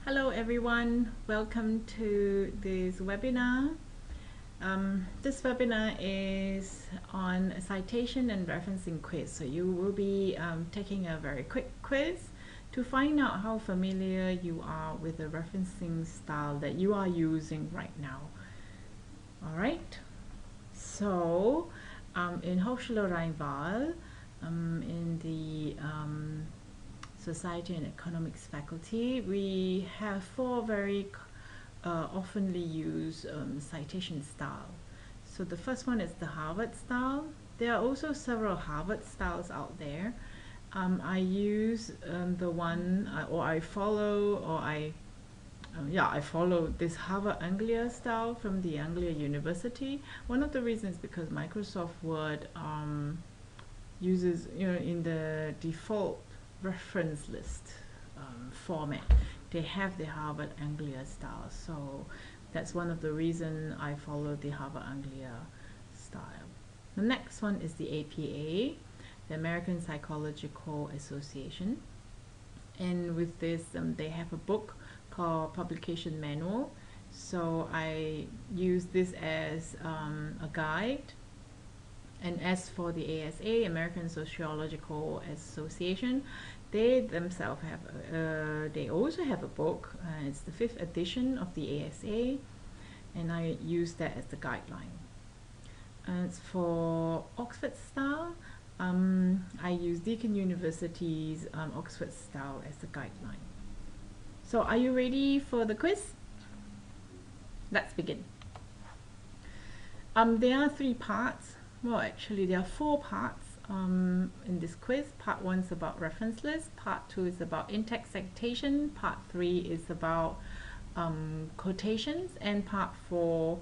Hello everyone, welcome to this webinar. This webinar is on a citation and referencing quiz. So you will be taking a very quick quiz to find out how familiar you are with the referencing style that you are using right now. Alright, so in Hochschule in the Society and Economics faculty, we have four very oftenly used citation style. So the first one is the Harvard style. There are also several Harvard styles out there. I use the one, I follow this Harvard Anglia style from the Anglia University. One of the reasons is because Microsoft Word uses, in the default reference list format, they have the Harvard Anglia style. So that's one of the reasons I follow the Harvard Anglia style. The next one is the APA, the American Psychological Association. And with this, they have a book called Publication Manual. So I use this as a guide. And as for the ASA, American Sociological Association, they themselves have, they also have a book. It's the 5th edition of the ASA, and I use that as the guideline. As for Oxford style, I use Deakin University's Oxford style as the guideline. So are you ready for the quiz? Let's begin. There are 3 parts. Well, actually, there are 4 parts in this quiz. Part 1 is about reference list. Part 2 is about in-text citation. Part 3 is about quotations. And Part 4,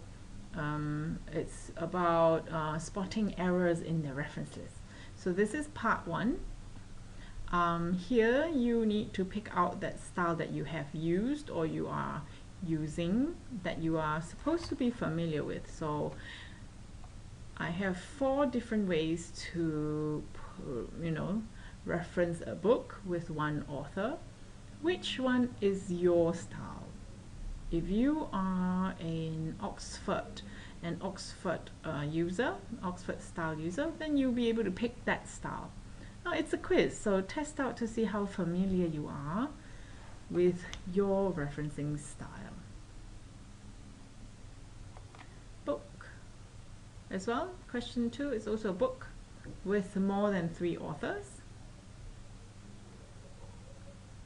it's about spotting errors in the reference list. So this is Part 1. Here, you need to pick out that style that you have used or you are using that you are supposed to be familiar with. So I have 4 different ways to, reference a book with one author. Which one is your style? If you are an Oxford user, Oxford style user, then you'll be able to pick that style. Now it's a quiz, so test out to see how familiar you are with your referencing style. As well, question 2 is also a book with more than 3 authors.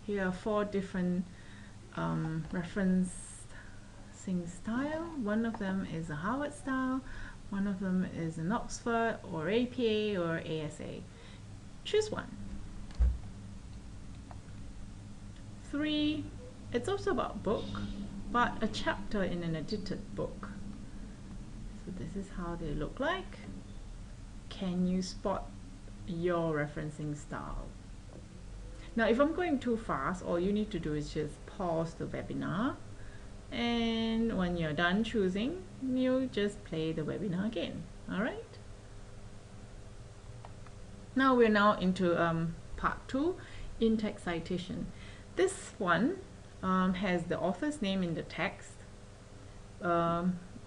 Here are 4 different referencing style. One of them is a Harvard style, one of them is an Oxford or APA or ASA. Choose one. 3, it's also about book, but a chapter in an edited book. So this is how they look like. Can you spot your referencing style? Now, if I'm going too fast, all you need to do is just pause the webinar. And when you're done choosing, you just play the webinar again. All right? Now we're into part 2, in-text citation. This one has the author's name in the text.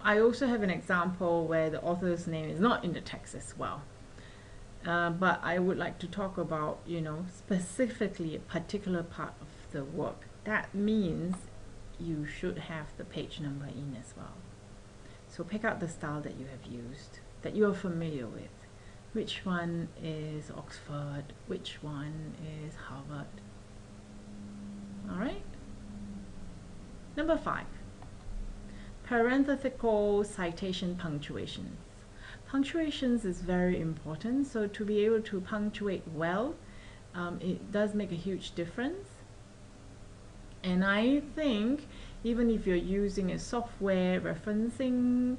I also have an example where the author's name is not in the text as well. But I would like to talk about, specifically a particular part of the work. That means you should have the page number in as well. So pick out the style that you have used, that you are familiar with. Which one is Oxford? Which one is Harvard? All right. Number 5. Parenthetical citation punctuations. Punctuations is very important, so to be able to punctuate well, it does make a huge difference. And I think even if you're using a software referencing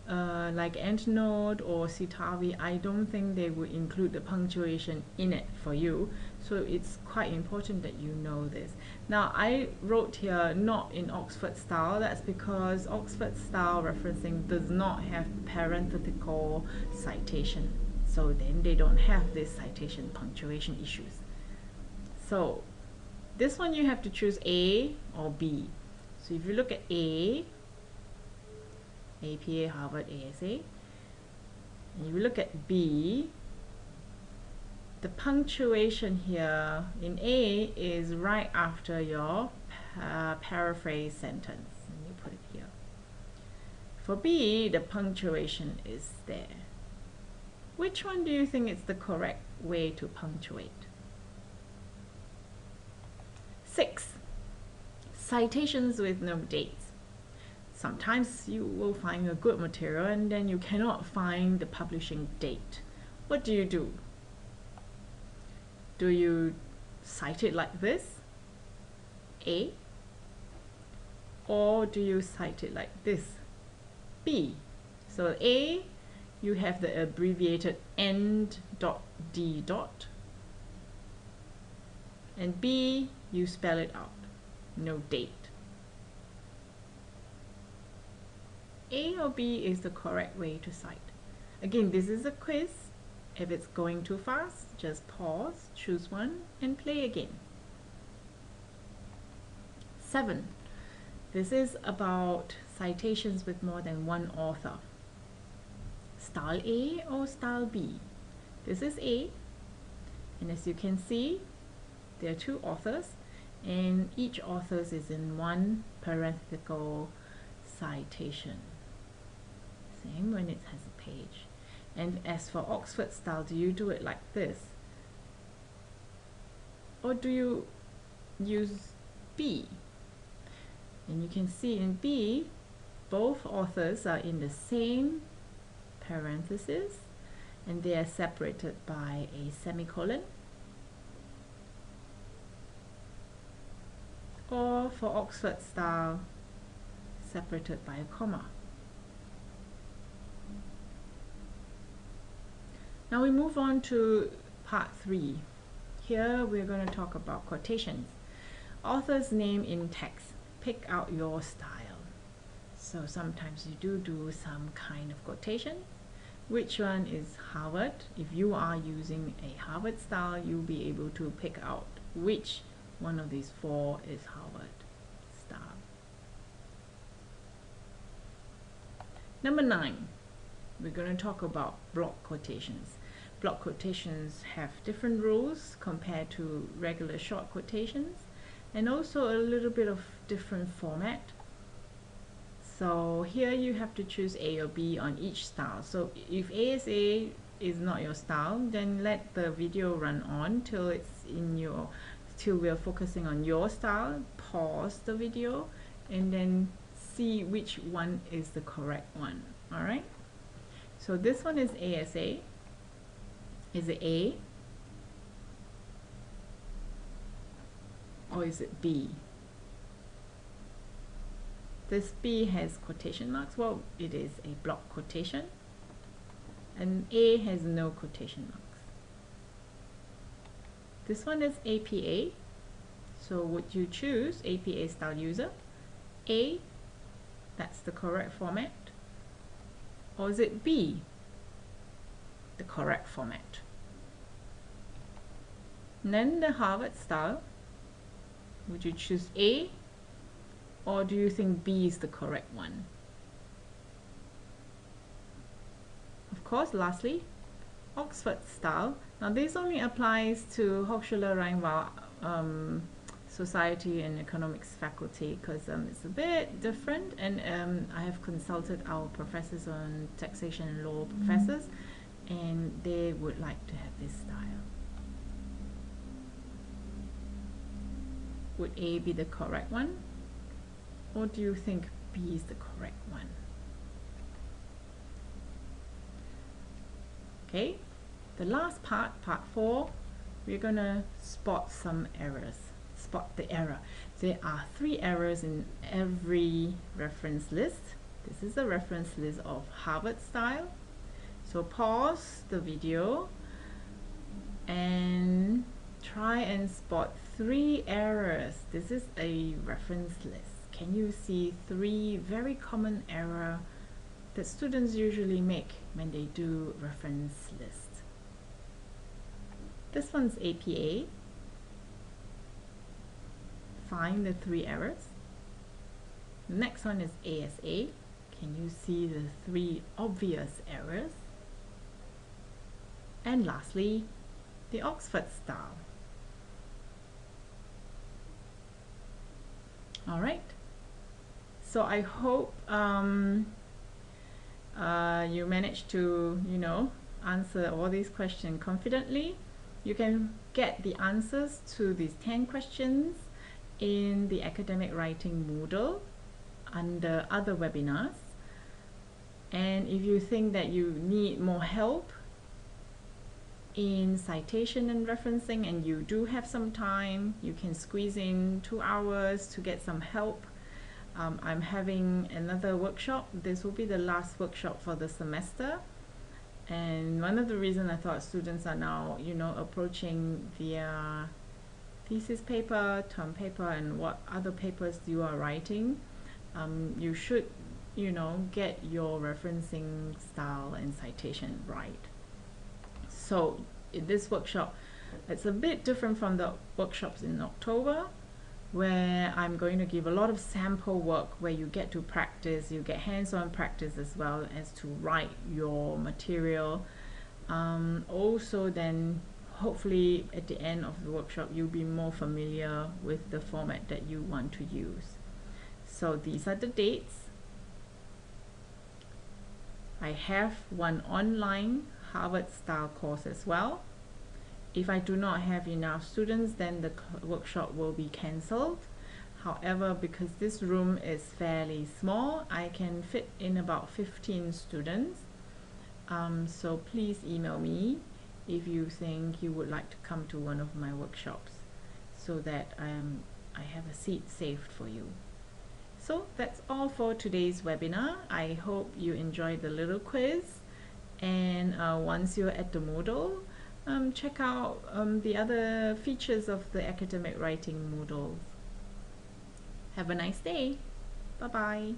like EndNote or Citavi, I don't think they would include the punctuation in it for you. So it's quite important that you know this. Now I wrote here not in Oxford style. That's because Oxford style referencing does not have parenthetical citation. So then they don't have this citation punctuation issues. So This one you have to choose A or B. So if you look at A, APA, Harvard, ASA, and if you look at B, the punctuation here in A is right after your paraphrase sentence. Let me put it here. For B, the punctuation is there. Which one do you think is the correct way to punctuate? 6. Citations with no dates. Sometimes you will find a good material and then you cannot find the publishing date. What do you do? Do you cite it like this, A? Or do you cite it like this, B? So A, you have the abbreviated N.D. and B, you spell it out, no date. A or B is the correct way to cite. Again, this is a quiz. If it's going too fast, just pause, choose one, and play again. 7. This is about citations with more than one author. Style A or style B? This is A, and as you can see, there are 2 authors, and each author is in one parenthetical citation. Same when it has a page. And as for Oxford style, do you do it like this? Or do you use B? And you can see in B, both authors are in the same parenthesis and they are separated by a semicolon. Or for Oxford style, separated by a comma. Now we move on to part 3. Here we're going to talk about quotations. Author's name in text. Pick out your style. So sometimes you do some kind of quotation. Which one is Harvard? If you are using a Harvard style, you'll be able to pick out which one of these 4 is Harvard style. Number 9. We're going to talk about block quotations. Block quotations have different rules compared to regular short quotations, and also a little bit of different format. So here you have to choose A or B on each style. So if ASA is not your style, then let the video run on till we're focusing on your style. Pause the video and then see which one is the correct one. Alright? So this one is ASA. Is it A? Or is it B? This B has quotation marks. Well, it is a block quotation. And A has no quotation marks. This one is APA. So would you choose APA style user? A, that's the correct format. Or is it B, the correct format? And then the Harvard style, would you choose A, or do you think B is the correct one? Of course, lastly, Oxford style. Now this only applies to Hochschule Rhein-Waal Society and Economics faculty because it's a bit different, and I have consulted our professors on taxation and law professors, and they would like to have this style. Would A be the correct one, or do you think B is the correct one? Okay, the last part, part 4, we're gonna spot some errors. Spot the error. There are 3 errors in every reference list. This is a reference list of Harvard style. So pause the video and try and spot 3 errors. This is a reference list. Can you see 3 very common errors that students usually make when they do reference lists? This one's APA. find the 3 errors? The next one is ASA. Can you see the 3 obvious errors? And lastly, the Oxford style. Alright, so I hope you managed to, answer all these questions confidently. You can get the answers to these 10 questions in the academic writing Moodle under other webinars. And if you think that you need more help in citation and referencing, and you do have some time, you can squeeze in 2 hours to get some help. I'm having another workshop. This will be the last workshop for the semester. And one of the reasons I thought students are now, approaching their thesis paper, term paper, and what other papers you are writing, you should, get your referencing style and citation right. So in this workshop, it's a bit different from the workshops in October, where I'm going to give a lot of sample work where you get to practice, you get hands-on practice as well as to write your material. Also then, hopefully at the end of the workshop, you'll be more familiar with the format that you want to use. So these are the dates. I have one online Harvard style course as well. If I do not have enough students, then the workshop will be cancelled. However, because this room is fairly small, I can fit in about 15 students. So please email me if you think you would like to come to one of my workshops, so that I have a seat saved for you. So that's all for today's webinar. I hope you enjoyed the little quiz. And once you're at the Moodle, check out the other features of the academic writing Moodle. Have a nice day. Bye-bye.